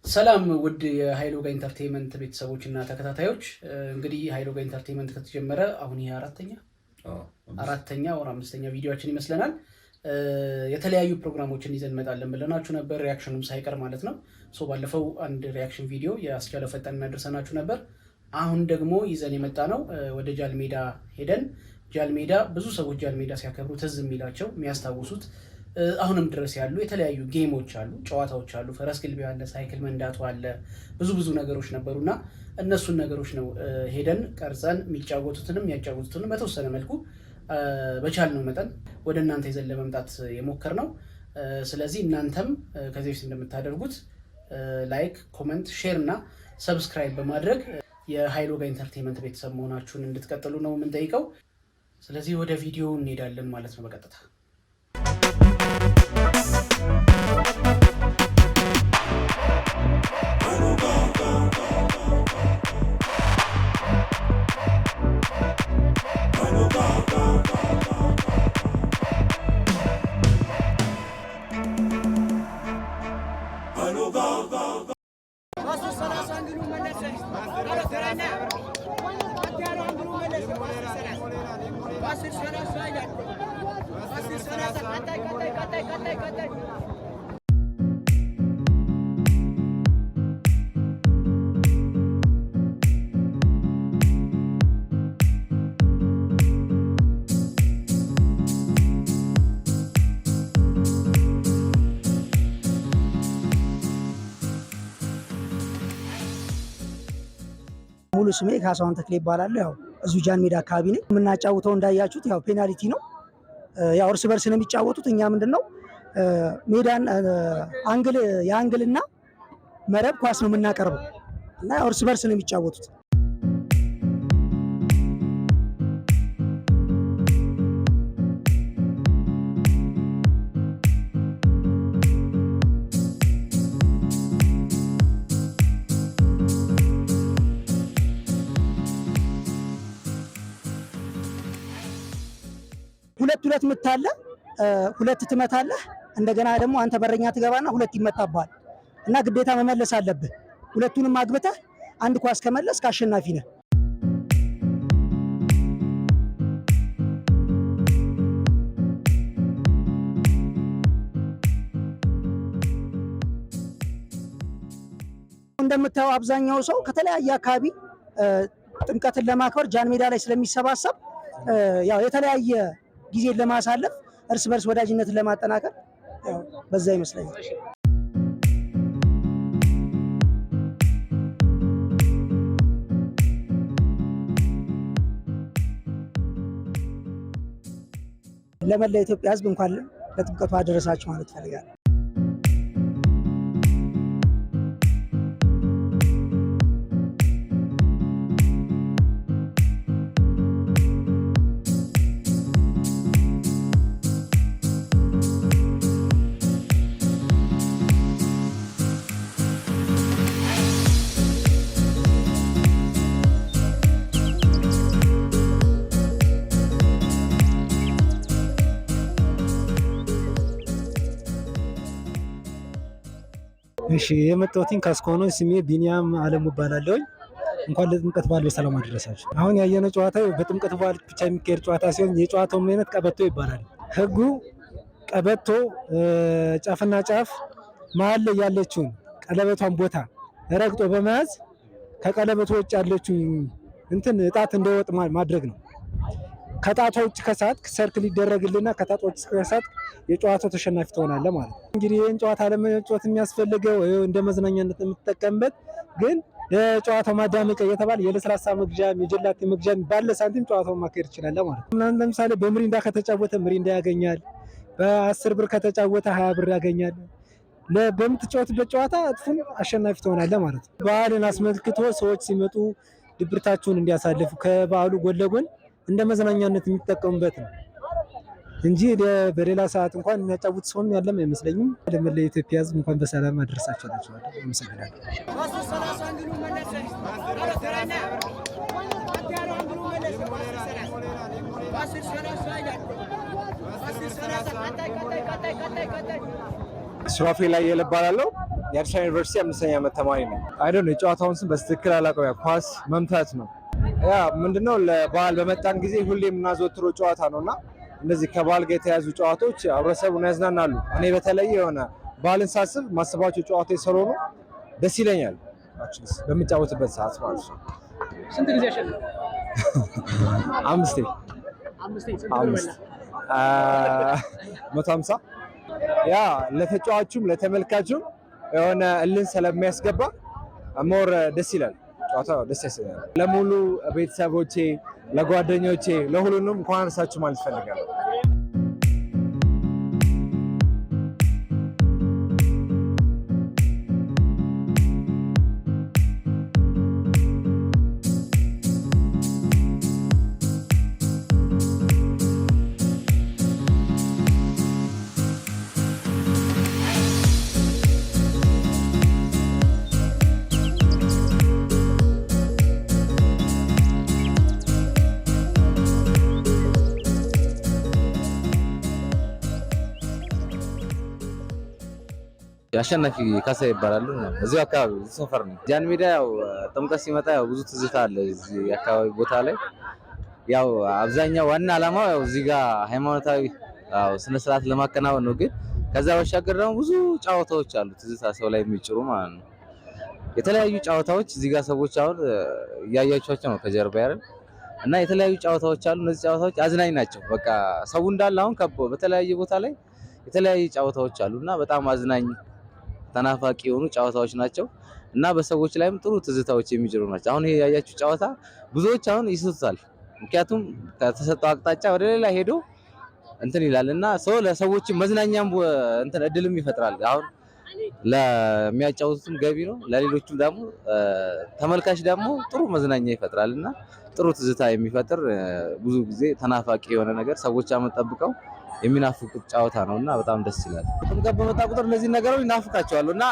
ሰላም ውድ የሃይሎጋ ኢንተርቴይንመንት ቤተሰቦች እና ተከታታዮች፣ እንግዲህ ሃይሎጋ ኢንተርቴይንመንት ከተጀመረ አሁን ይሄ አራተኛ ወር አምስተኛ ቪዲዮአችን ይመስለናል። የተለያዩ ፕሮግራሞችን ይዘን እንመጣለን ብለናችሁ ነበር፣ ሪአክሽኑም ሳይቀር ማለት ነው። ባለፈው አንድ ሪአክሽን ቪዲዮ የአስቻለው ፈጠን እናደርሰናችሁ ነበር። አሁን ደግሞ ይዘን የመጣ ነው ወደ ጃልሜዳ ሄደን ጃልሜዳ ብዙ ሰዎች ጃልሜዳ ሲያከብሩ ትዝ የሚላቸው የሚያስታውሱት አሁንም ድረስ ያሉ የተለያዩ ጌሞች አሉ፣ ጨዋታዎች አሉ። ፈረስ ግልቢያ አለ፣ ሳይክል መንዳቱ አለ፣ ብዙ ነገሮች ነበሩና እነሱን ነገሮች ነው ሄደን ቀርጸን የሚጫወቱትንም ያጫወቱትንም በተወሰነ መልኩ በቻልነው መጠን ወደ እናንተ ይዘን ለመምጣት የሞከርነው። ስለዚህ እናንተም ከዚህ በፊት እንደምታደርጉት ላይክ፣ ኮሜንት፣ ሼር እና ሰብስክራይብ በማድረግ የሃይሎጋ ኢንተርቴይንመንት ቤተሰብ መሆናችሁን እንድትቀጥሉ ነው የምንጠይቀው። ስለዚህ ወደ ቪዲዮ እንሄዳለን ማለት ነው በቀጥታ። ሙሉ ስሜ ካሳሁን ተክሌ ይባላል። ያው እዚሁ ጃንሜዳ አካባቢ ነኝ። የምናጫውተው እንዳያችሁት ያው ፔናልቲ ነው። ያው እርስ በርስ ነው የሚጫወቱት። እኛ ምንድነው ሜዳን የአንግልና መረብ ኳስ ነው የምናቀርበው እና ያው እርስ በርስ ነው የሚጫወቱት። ሁለት ምታለ ሁለት ትመታለህ። እንደገና ደግሞ አንተ በረኛ ትገባና ሁለት ይመታባል እና ግዴታ መመለስ አለብህ። ሁለቱንም አግብተህ አንድ ኳስ ከመለስክ አሸናፊ ነህ። እንደምታየው አብዛኛው ሰው ከተለያየ አካባቢ ጥምቀትን ለማክበር ጃንሜዳ ላይ ስለሚሰባሰብ ያው የተለያየ ጊዜን ለማሳለፍ እርስ በርስ ወዳጅነትን ለማጠናከር በዛ ይመስለኛል። ለመላ ኢትዮጵያ ሕዝብ እንኳን ለጥምቀቱ አደረሳችሁ ማለት ፈልጋለሁ። እሺ የመጣሁት ካስኮኖ ስሜ ቢኒያም አለሙ እባላለሁ። እንኳን ለጥምቀት በዓል በሰላም አደረሳችሁ። አሁን ያየነው ጨዋታ በጥምቀት በዓል ብቻ የሚካሄድ ጨዋታ ሲሆን የጨዋታው አይነት ቀበቶ ይባላል። ህጉ ቀበቶ ጫፍና ጫፍ መሀል ላይ ያለችውን ቀለበቷን ቦታ ረግጦ በመያዝ ከቀለበቱ ውጭ ያለችው እጣት እንዳይወጥ ማድረግ ነው። ከጣቶች ከሳት ሰርክል ይደረግልና ከጣቶች ከሳት የጨዋታው ተሸናፊ ትሆናለህ ማለት ነው። እንግዲህ ይህን ጨዋታ ለመጫወት የሚያስፈልገው እንደ መዝናኛነት የምትጠቀምበት ግን ለጨዋታው ማዳመቂያ እየተባለ የለስላሳ መግዣ የጀላቲ መግዣ ባለ ሳንቲም ጨዋታውን ማካሄድ ይችላል ማለት ነው። ለምሳሌ በምሪንዳ ከተጫወተ ምሪንዳ ያገኛል። በ10 ብር ከተጫወተ 20 ብር ያገኛል። በምትጫወትበት ጨዋታ እጥፉን አሸናፊ ትሆናለህ ማለት ነው። በዓልን አስመልክቶ ሰዎች ሲመጡ ድብርታቸውን እንዲያሳልፉ ከበዓሉ ጎን ለጎን እንደ መዝናኛነት የሚጠቀሙበት ነው እንጂ በሌላ ሰዓት እንኳን የሚያጫውት ሰውም ያለም አይመስለኝም። ለመላ የኢትዮጵያ ሕዝብ እንኳን በሰላም አደረሳችሁ ናቸዋለሁ። አመሰግናለሁ። ሱራፌ ላይ የለባላለው የአዲስ አበባ ዩኒቨርሲቲ 5ኛ ዓመት ተማሪ ነው። አይደል የጨዋታውን ስም በትክክል አላውቀውም። ያ ኳስ መምታት ነው። ያ ምንድነው ለበዓል በመጣን ጊዜ ሁሌ የምናዘወትረው ጨዋታ ነውና እንደዚህ ከበዓል ጋር የተያዙ ጨዋታዎች ህብረተሰቡን ያዝናናሉ። እኔ በተለይ የሆነ በዓልን ሳስብ ማስባቸው ጨዋታዎች ስለሆኑ ደስ ይለኛል። በምጫወትበት ሰዓት ማለት ነው። ስንት ጊዜ አሸነፈ? 5 150 ያ ለተጫዋቹም ለተመልካቹም የሆነ እልን ስለሚያስገባ ሞር ደስ ይላል። ጨዋታው ደስ ይላል። ለሙሉ ቤተሰቦቼ፣ ለጓደኞቼ፣ ለሁሉንም እንኳን አነሳችሁ ማለት ፈልጋለሁ። አሸናፊ ካሳ ይባላሉ። እዚሁ አካባቢ ሰፈር ነው። ጃን ሜዳ ያው ጥምቀት ሲመጣ ያው ብዙ ትዝታ አለ እዚህ አካባቢ ቦታ ላይ። ያው አብዛኛው ዋና ዓላማው ያው እዚህ ጋር ሃይማኖታዊ ስነ ስርዓት ለማከናወን ነው። ግን ከዛ ባሻገር ደግሞ ብዙ ጨዋታዎች አሉ ትዝታ ሰው ላይ የሚጭሩ ማለት ነው። የተለያዩ ጨዋታዎች እዚህ ጋር ሰዎች አሁን እያያቸዋቸው ነው ከጀርባ ያረን እና የተለያዩ ጨዋታዎች አሉ። እነዚህ ጨዋታዎች አዝናኝ ናቸው። በቃ ሰው እንዳለ አሁን ከቦ በተለያየ ቦታ ላይ የተለያዩ ጨዋታዎች አሉና በጣም አዝናኝ ተናፋቂ የሆኑ ጨዋታዎች ናቸው እና በሰዎች ላይም ጥሩ ትዝታዎች የሚጭሩ ናቸው። አሁን ይሄ ያያችሁ ጨዋታ ብዙዎች አሁን ይስቱታል። ምክንያቱም ከተሰጠው አቅጣጫ ወደ ሌላ ሄዶ እንትን ይላልና ሰው ለሰዎች መዝናኛም እንትን እድልም ይፈጥራል። አሁን ለሚያጫውቱትም ገቢ ነው፣ ለሌሎችም ደግሞ ተመልካች ደግሞ ጥሩ መዝናኛ ይፈጥራልና ጥሩ ትዝታ የሚፈጥር ብዙ ጊዜ ተናፋቂ የሆነ ነገር ሰዎች አመጣብቀው የሚናፍቁት ጨዋታ ነውና በጣም ደስ ይላል። ጥምቀት በመጣ ቁጥር እነዚህ ነገሮች ይናፍቃቸዋል እና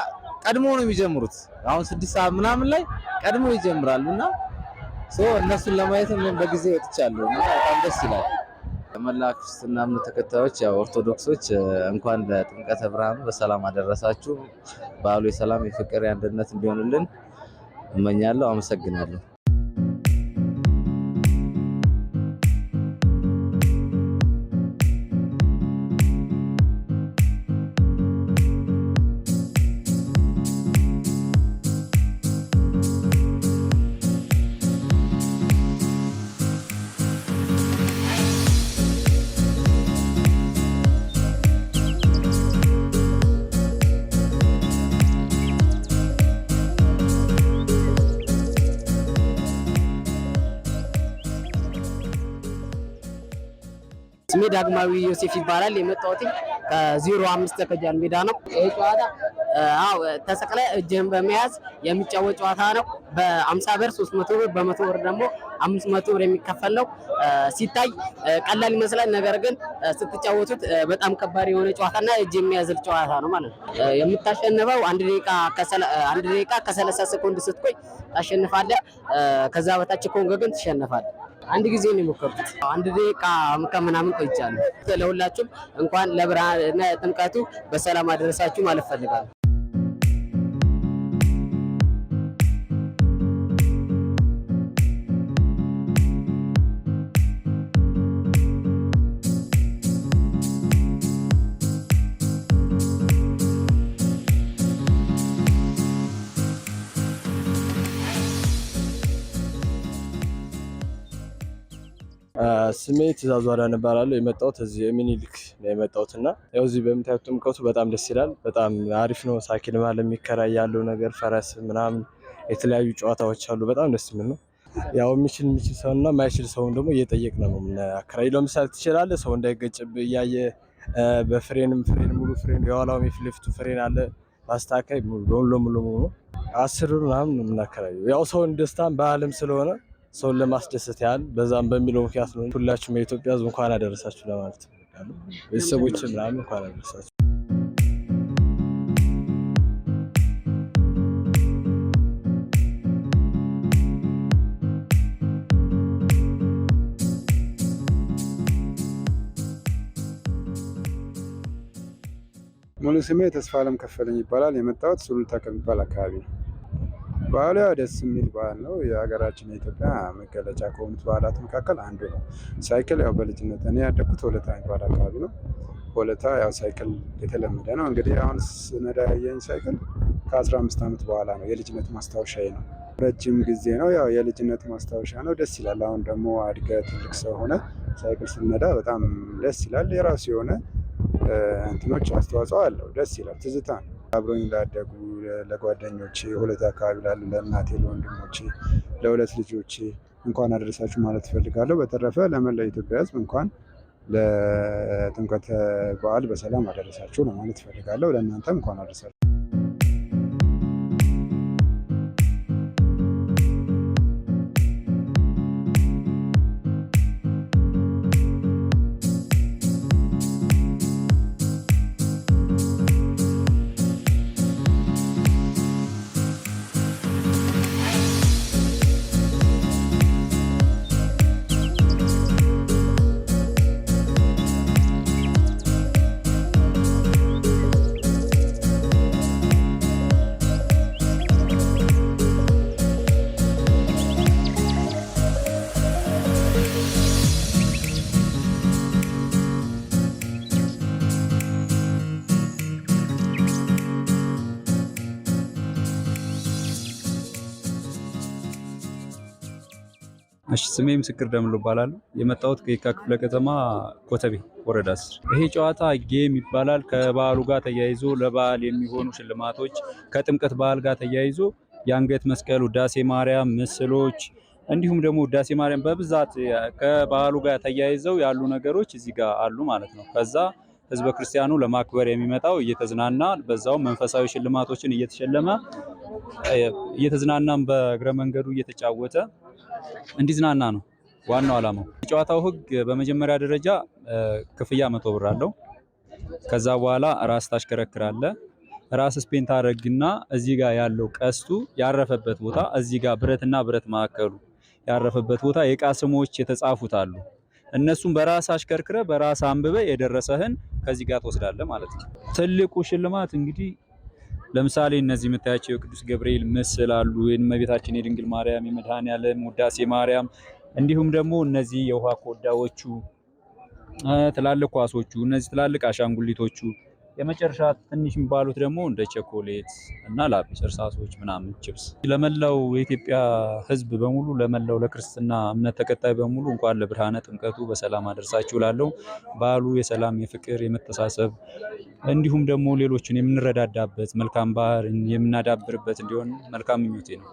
ቀድሞ ነው የሚጀምሩት። አሁን 6 ሰዓት ምናምን ላይ ቀድሞ ይጀምራሉና እነሱን ለማየት በጊዜ ወጥቻለሁ እና በጣም ደስ ይላል። ለመላ ክርስትና እምነት ተከታዮች ያው ኦርቶዶክሶች እንኳን ለጥምቀተ ብርሃኑ በሰላም አደረሳችሁ። በዓሉ የሰላም የፍቅር የአንድነት እንዲሆንልን እመኛለሁ። አመሰግናለሁ። ስሜ ዳግማዊ ዮሴፍ ይባላል። የመጣሁት ከ05 ከጃን ሜዳ ነው። ይህ ጨዋታ ተሰቅለ እጅን በመያዝ የሚጫወት ጨዋታ ነው። በ50 ብር 300 ብር በ100 ብር ደግሞ 500 ብር የሚከፈል ነው። ሲታይ ቀላል ይመስላል፣ ነገር ግን ስትጫወቱት በጣም ከባድ የሆነ ጨዋታና እጅ የሚያዝል ጨዋታ ነው ማለት ነው። የምታሸንፈው 1 ደቂቃ ከ30 ሰኮንድ ስትቆይ ታሸንፋለህ። ከዛ በታች ከሆንክ ግን ትሸነፋለህ። አንድ ጊዜ ነው የሞከርኩት። 1 ደቂቃ ከምናምን ቆይቻለሁ። ለሁላችሁም እንኳን ለብርሃነ ጥምቀቱ በሰላም አደረሳችሁ ማለት ፈልጋለሁ። ስሜ ትእዛዙ አዳነ እባላለሁ። የመጣሁት እዚህ የሚኒሊክ ነው የመጣሁትና ያው እዚህ በምታዩት ጥምቀቱ በጣም ደስ ይላል። በጣም አሪፍ ነው። ሳይክል ማለት የሚከራይ ያለው ነገር ፈረስ ምናምን የተለያዩ ጨዋታዎች አሉ። በጣም ደስ የሚል ነው። ያው የሚችል ሰውና የማይችል ሰውን ደግሞ እየጠየቅን ነው የምናከራይ። ለምሳሌ ትችላለህ፣ ሰው እንዳይገጭብህ እያየ በፍሬን ሙሉ ፍሬን የኋላው የፊት ለፊቱ ፍሬን አለ ማስተካከል ሙሉ 10 ብር ምናምን ነው የምናከራየው። ያው ሰውን ደስታን በዓለም ስለሆነ ሰውን ለማስደሰት ያህል በዛም በሚለው ምክንያት ነው። ሁላችሁም የኢትዮጵያ ሕዝብ እንኳን አደረሳችሁ ለማለት እፈልጋለሁ። ቤተሰቦች ምናምን እንኳን አደረሳችሁ። ሙሉ ስሜ ተስፋ አለም ከፈለኝ ይባላል። የመጣሁት ሱሉልታ ከሚባል አካባቢ ነው። ባህሉ ያው ደስ የሚል ባህል ነው። የሀገራችን የኢትዮጵያ መገለጫ ከሆኑት ባህላት መካከል አንዱ ነው። ሳይክል ያው በልጅነት እኔ ያደግኩት ሆለታ የሚባል አካባቢ ነው። ሆለታ ያው ሳይክል የተለመደ ነው። እንግዲህ አሁን ስነዳ ያየኝ ሳይክል ከ15 ዓመት በኋላ ነው። የልጅነት ማስታወሻዬ ነው። ረጅም ጊዜ ነው። ያው የልጅነት ማስታወሻ ነው። ደስ ይላል። አሁን ደግሞ አድገህ ትልቅ ሰው ሆነ ሳይክል ስነዳ በጣም ደስ ይላል። የራሱ የሆነ እንትኖች አስተዋጽኦ አለው። ደስ ይላል። ትዝታ ነው። አብሮኝ ላደጉ ለጓደኞቼ፣ ሆለታ አካባቢ ላሉ ለእናቴ፣ ለወንድሞቼ፣ ለሁለት ልጆቼ እንኳን አደረሳችሁ ማለት እፈልጋለሁ። በተረፈ ለመላው ኢትዮጵያ ሕዝብ እንኳን ለጥምቀተ በዓል በሰላም አደረሳችሁ ለማለት እፈልጋለሁ። ለእናንተም እንኳን አደረሳችሁ። እሺ ስሜ ምስክር ደምሎ ይባላል። የመጣሁት ከየካ ክፍለ ከተማ ኮተቤ ወረዳ 10። ይሄ ጨዋታ ጌም ይባላል። ከበዓሉ ጋር ተያይዞ ለበዓል የሚሆኑ ሽልማቶች ከጥምቀት በዓል ጋር ተያይዞ የአንገት መስቀል፣ ውዳሴ ማርያም ምስሎች እንዲሁም ደግሞ ውዳሴ ማርያም በብዛት ከበዓሉ ጋር ተያይዘው ያሉ ነገሮች እዚህ ጋር አሉ ማለት ነው። ከዛ ህዝበ ክርስቲያኑ ለማክበር የሚመጣው እየተዝናና በዛው መንፈሳዊ ሽልማቶችን እየተሸለመ እየተዝናናም በእግረ መንገዱ እየተጫወተ እንዲዝናና ነው ዋናው ዓላማው። የጨዋታው ህግ በመጀመሪያ ደረጃ ክፍያ 100 ብር አለው። ከዛ በኋላ ራስ ታሽከረክራለህ። ራስ ስፔን ታረግና እዚህ ጋር ያለው ቀስቱ ያረፈበት ቦታ እዚህ ጋር ብረትና ብረት ማዕከሉ ያረፈበት ቦታ የዕቃ ስሞች የተጻፉት አሉ። እነሱም በራስ አሽከርክረ በራስ አንብበ የደረሰህን ከዚህ ጋር ትወስዳለህ ማለት ነው። ትልቁ ሽልማት እንግዲህ ለምሳሌ እነዚህ የምታያቸው የቅዱስ ገብርኤል ምስል አሉ። የእመቤታችን የድንግል ማርያም፣ የመድኃኔዓለም ውዳሴ ማርያም እንዲሁም ደግሞ እነዚህ የውሃ ኮዳዎቹ፣ ትላልቅ ኳሶቹ፣ እነዚህ ትላልቅ አሻንጉሊቶቹ፣ የመጨረሻ ትንሽ የሚባሉት ደግሞ እንደ ቸኮሌት እና ላጲስ እርሳሶች ምናምን ቺፕስ። ለመላው የኢትዮጵያ ሕዝብ በሙሉ ለመላው ለክርስትና እምነት ተከታይ በሙሉ እንኳን ለብርሃነ ጥምቀቱ በሰላም አደረሳችሁ እላለሁ። በዓሉ የሰላም የፍቅር የመተሳሰብ እንዲሁም ደግሞ ሌሎችን የምንረዳዳበት መልካም ባህል የምናዳብርበት እንዲሆን መልካም ምኞቴ ነው።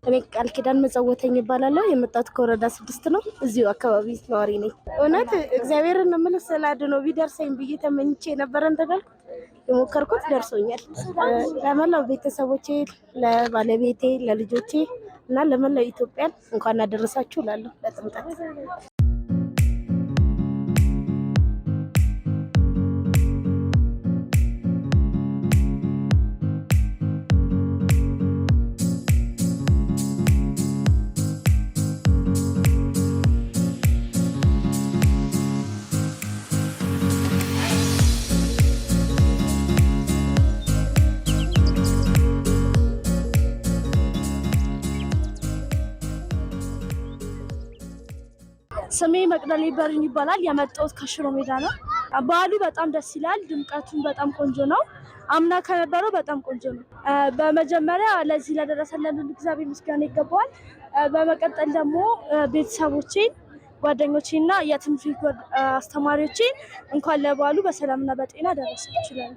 እኔ ቃል ኪዳን መጸወተኝ ይባላለሁ። የመጣሁት ከወረዳ 6 ነው። እዚሁ አካባቢ ነዋሪ ነኝ። እውነት እግዚአብሔርን እምልህ ስላድኖ ቢደርሰኝ ብዬ ተመኝቼ ነበር። እንደጋልኩት የሞከርኩት ደርሶኛል። ለመላው ቤተሰቦቼ፣ ለባለቤቴ፣ ለልጆቼ እና ለመላው ኢትዮጵያን እንኳን አደረሳችሁ እላለሁ ለጥምቀት። ስሜ መቅደሌ በሪን ይባላል። የመጣሁት ከሽሮ ሜዳ ነው። በዓሉ በጣም ደስ ይላል። ድምቀቱም በጣም ቆንጆ ነው። አምና ከነበረው በጣም ቆንጆ ነው። በመጀመሪያ ለዚህ ለደረሰልን እግዚአብሔር ምስጋና ይገባዋል። በመቀጠል ደግሞ ቤተሰቦቼን፣ ጓደኞቼና የትምህርት ቤት አስተማሪዎቼ እንኳን ለበዓሉ በሰላምና በጤና ደረሳችሁ ይችላል።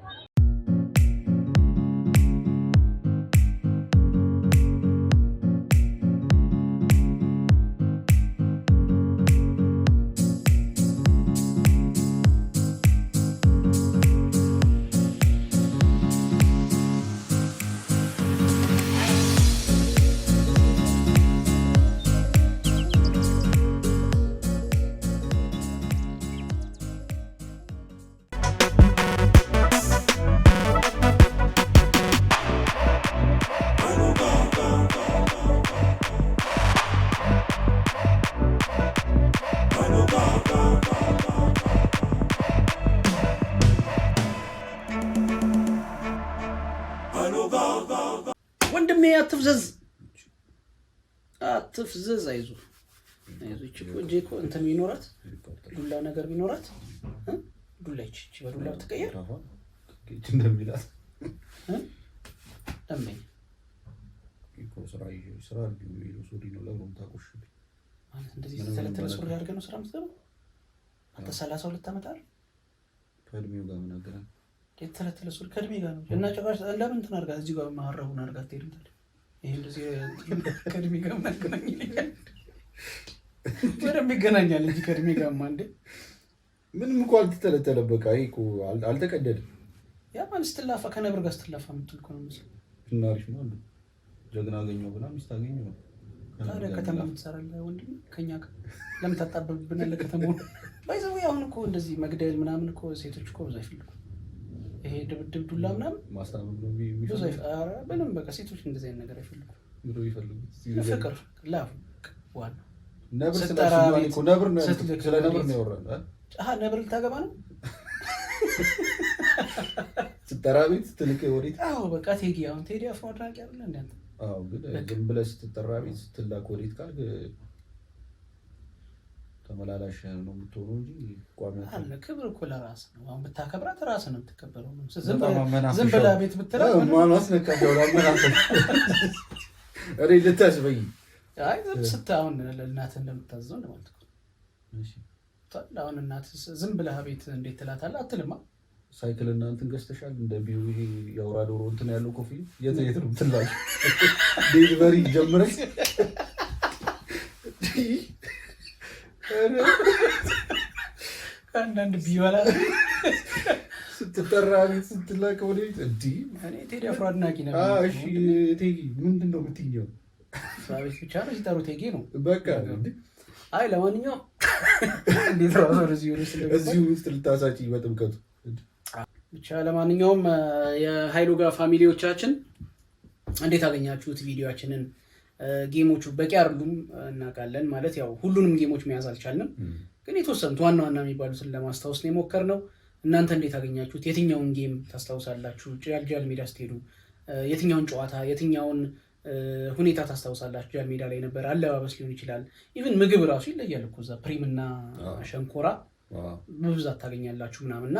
ወንድሜ አትፍዘዝ፣ አይዞህ እቺ እኮ እንትን ቢኖራት ዱላ ነገር ቢኖራት ዱላ እቺ በዱላ ብትቀየር እንደሚላት ለምን ስራ ሱሪ ነው ለምን ታቆሽ ማለት እንደዚህ ተለተለ ሱሪ አድርገህ ነው ስራ የምትገባው? አንተ 32 ዓመት አይደል? ከእድሜው ጋር ምን አገናኝ? ተለተለ ሱሪ ከእድሜ ጋር ነው እና ጭራሽ ለምን እንትን አድርጋ እዚህ ጋር ማህረቡን አድርጋ ትሄድ እንዴ? ይሄ እንደዚህ ከእድሜ ጋር ምን አገናኝ? ወደም ይገናኛል እንጂ ከእድሜ ጋርማ እንዴ ምንም እኮ አልተተለተለ። በቃ ይሄ እኮ አልተቀደደም። ያ ማለት ስትላፋ ከነብር ጋር ስትላፋ የምትል እኮ ነው መስሎ እናሪሽ ነው እንዴ? ጀግና አገኘው ብላ ሚስት አገኘው ነው። ታዲያ ከተማ የምትሰራለህ ወንድም ከኛ ጋር ለምን ታጣበብብናለህ? ከተማው ባይዘው አሁን እኮ እንደዚህ መግደል ምናምን እኮ ሴቶች እኮ ብዙ አይፈልጉም። ይሄ ድብድብ ዱላ ምናምን ማስታመም ነው ብዙ ምንም በቃ ሴቶች እንደዚህ አይነት ነገር አይፈልጉም። ብሎ ይፈልጉት ፍቅር ላፍ ዋና ነብር ስለዚህ እኮ ነብር ነው ስለ ነብር ነው ያወራል። ነብር ልታገባ ነው ስትጠራ ቤት ስትልክ ወዴት? አዎ በቃ ቴዲ አሁን ቴዲ አፍሮ አድራቂ አይደል እንዴ አንተ? አዎ ግን ዝም ብለህ ስትጠራ ቤት ስትላክ ወዴት ካልክ ተመላላሽ ነው የምትሆነው እንጂ ቋሚ አለ። ክብር እኮ ለራስ ነው። አሁን ብታከብራት ራስ ነው የምትከበረው ነው። ዝም ብለህ ቤት ብትራ ማማስ ነካው ለማናፈ አሬ ልታስበይ አይ ስታውን ለእናትህ እንደምታዘው ነው ማለት ነው። እሺ ታላውን እናትህ ዝም ብለህ ቤት እንዴት ትላታለህ? አትልማ። ሳይክል እና እንትን ገዝተሻል እንደ ቢዩ ይሄ ያውራ ዶሮ እንትን ያለው ኮፊ የት ነው ትላሽ? ዴሊቨሪ ጀምረሽ አንዳንድ ቢበላ ስትጠራ ቤት ስትላክ ወዴት? እንዲ እኔ ቴዲ አፍሮ አድናቂ ነበር። እሺ ቴዲ ምንድን ነው የምትይኘው? ሳቤት ብቻ ነው ሲጠሩ ቴዲ ነው በቃ። አይ ለማንኛውም እንዴት ነው እዚሁ ውስጥ ልታሳጪ በጥምቀቱ ብቻ። ለማንኛውም የሃይሎ ጋር ፋሚሊዎቻችን እንዴት አገኛችሁት ቪዲዮአችንን? ጌሞቹ በቂ አይደሉም እናውቃለን። ማለት ያው ሁሉንም ጌሞች መያዝ አልቻልንም፣ ግን የተወሰኑት ዋና ዋና የሚባሉትን ለማስታወስ ነው የሞከርነው። እናንተ እንዴት አገኛችሁት? የትኛውን ጌም ታስታውሳላችሁ? ጃል ሜዳ ስትሄዱ የትኛውን ጨዋታ የትኛውን ሁኔታ ታስታውሳላችሁ? ጃል ሜዳ ላይ ነበር አለባበስ ሊሆን ይችላል። ኢቭን ምግብ ራሱ ይለያል እኮ እዛ ፕሪምና ሸንኮራ በብዛት ታገኛላችሁ ምናምንና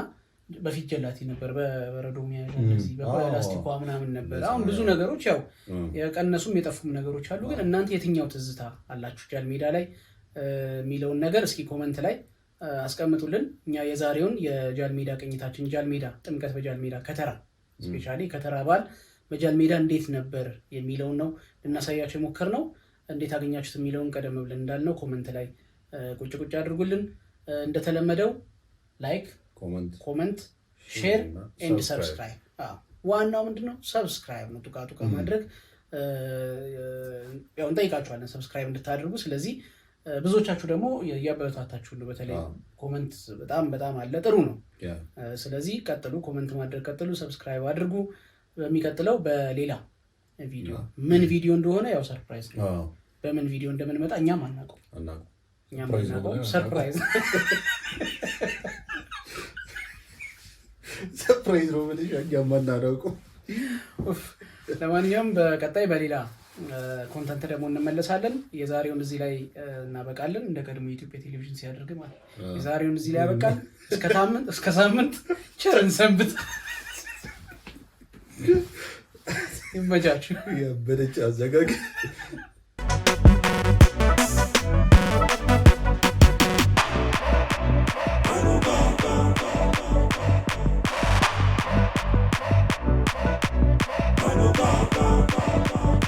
በፊት ጀላቲ ነበር በበረዶ መያዣ እንደዚህ በፕላስቲኳ ምናምን ነበር። አሁን ብዙ ነገሮች ያው የቀነሱም የጠፉም ነገሮች አሉ። ግን እናንተ የትኛው ትዝታ አላችሁ ጃል ሜዳ ላይ የሚለውን ነገር እስኪ ኮመንት ላይ አስቀምጡልን። እኛ የዛሬውን የጃል ሜዳ ቅኝታችን ጃል ሜዳ ጥምቀት በጃል ሜዳ ከተራ ስፔሻሊ ከተራ በዓል በጃል ሜዳ እንዴት ነበር የሚለውን ነው ልናሳያቸው የሞከርነው። እንዴት አገኛችሁት የሚለውን ቀደም ብለን እንዳልነው ኮመንት ላይ ቁጭ ቁጭ አድርጉልን። እንደተለመደው ላይክ ኮመንት ሼር ኤንድ ሰብስክራይብ። ዋናው ምንድነው? ሰብስክራይብ ነው። ቱቃ ማድረግ ያው እንጠይቃችኋለን ሰብስክራይብ እንድታደርጉ። ስለዚህ ብዙዎቻችሁ ደግሞ ያበረታታችሁ ሁሉ በተለይ ኮመንት በጣም አለ፣ ጥሩ ነው። ስለዚህ ቀጥሉ፣ ኮመንት ማድረግ ቀጥሉ፣ ሰብስክራይብ አድርጉ። በሚቀጥለው በሌላ ቪዲዮ ምን ቪዲዮ እንደሆነ ያው ሰርፕራይዝ ነው። በምን ቪዲዮ እንደምንመጣ እኛም አናውቀው። ሰርፕራይዝ ሰርፕራይዝ ነው ብለሽ እኛም አናውቀው። ለማንኛውም በቀጣይ በሌላ ኮንተንት ደግሞ እንመለሳለን። የዛሬውን እዚህ ላይ እናበቃለን። እንደ ቀድሞ የኢትዮጵያ ቴሌቪዥን ሲያደርግ ማለት የዛሬውን እዚህ ላይ ያበቃል። እስከ ሳምንት ቸርን ሰንብት። ይመቻችሁ። ያበደች አዘጋግ Bye.